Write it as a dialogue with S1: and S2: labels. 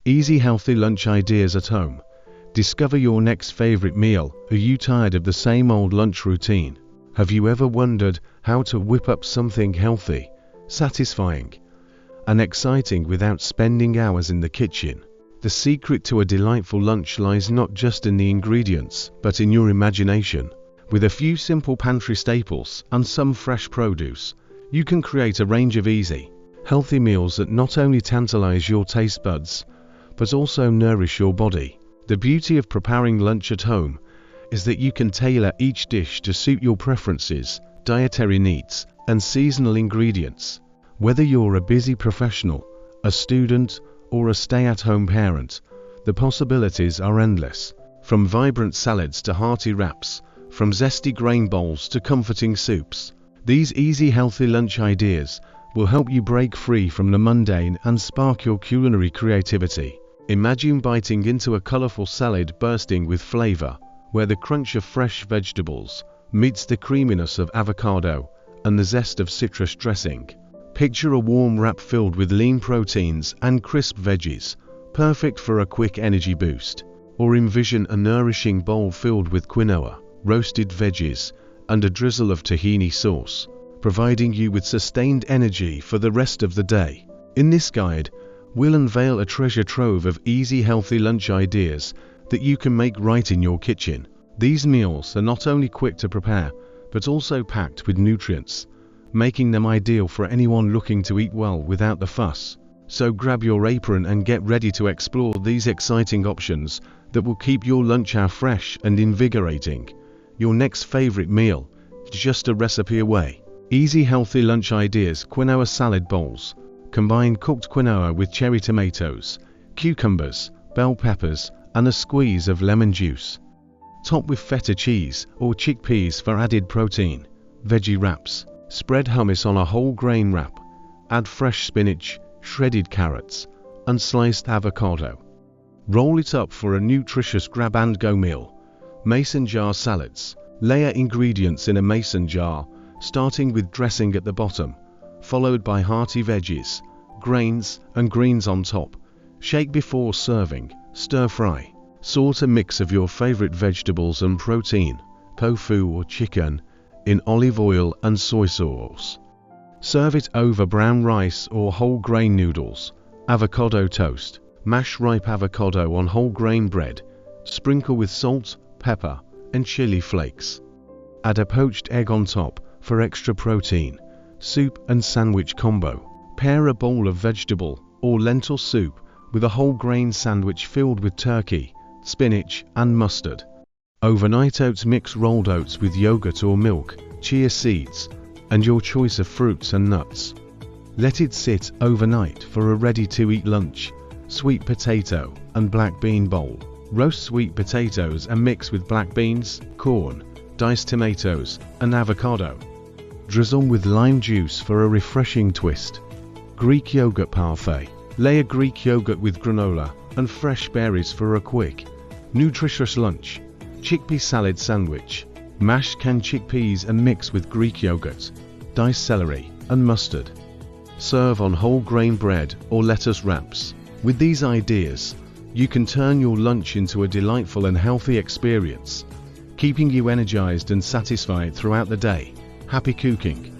S1: Easy healthy lunch ideas at home. Discover your next favorite meal. Are you tired of the same old lunch routine? Have you ever wondered how to whip up something healthy, satisfying, and exciting without spending hours in the kitchen? The secret to a delightful lunch lies not just in the ingredients, but in your imagination. With a few simple pantry staples and some fresh produce, you can create a range of easy, healthy meals that not only tantalize your taste buds, but also nourish your body. The beauty of preparing lunch at home is that you can tailor each dish to suit your preferences, dietary needs, and seasonal ingredients. Whether you're a busy professional, a student, or a stay-at-home parent, the possibilities are endless. From vibrant salads to hearty wraps, from zesty grain bowls to comforting soups, these easy healthy lunch ideas will help you break free from the mundane and spark your culinary creativity. Imagine biting into a colorful salad bursting with flavor, where the crunch of fresh vegetables meets the creaminess of avocado and the zest of citrus dressing. Picture a warm wrap filled with lean proteins and crisp veggies, perfect for a quick energy boost. Or envision a nourishing bowl filled with quinoa, roasted veggies, and a drizzle of tahini sauce, providing you with sustained energy for the rest of the day. In this guide, we'll unveil a treasure trove of easy healthy lunch ideas that you can make right in your kitchen. These meals are not only quick to prepare, but also packed with nutrients, making them ideal for anyone looking to eat well without the fuss. So grab your apron and get ready to explore these exciting options that will keep your lunch hour fresh and invigorating. Your next favorite meal is just a recipe away. Easy healthy lunch ideas. Quinoa salad bowls. Combine cooked quinoa with cherry tomatoes, cucumbers, bell peppers, and a squeeze of lemon juice. Top with feta cheese or chickpeas for added protein. Veggie wraps. Spread hummus on a whole grain wrap. Add fresh spinach, shredded carrots, and sliced avocado. Roll it up for a nutritious grab-and-go meal. Mason jar salads. Layer ingredients in a mason jar, starting with dressing at the bottom, followed by hearty veggies, grains, and greens on top. Shake before serving. Stir fry. Sort a mix of your favorite vegetables and protein, tofu or chicken, in olive oil and soy sauce. Serve it over brown rice or whole grain noodles. Avocado toast. Mash ripe avocado on whole grain bread. Sprinkle with salt, pepper, and chili flakes. Add a poached egg on top for extra protein. Soup and sandwich combo. Pair a bowl of vegetable or lentil soup with a whole grain sandwich filled with turkey, spinach, and mustard. Overnight oats. Mix rolled oats with yogurt or milk, chia seeds, and your choice of fruits and nuts. Let it sit overnight for a ready-to-eat lunch. Sweet potato and black bean bowl. Roast sweet potatoes and mix with black beans, corn, diced tomatoes, and avocado. Drizzle with lime juice for a refreshing twist. Greek yogurt parfait. Layer Greek yogurt with granola and fresh berries for a quick, nutritious lunch. Chickpea salad sandwich. Mash canned chickpeas and mix with Greek yogurt, diced celery, and mustard. Serve on whole grain bread or lettuce wraps. With these ideas, you can turn your lunch into a delightful and healthy experience, keeping you energized and satisfied throughout the day. Happy cooking!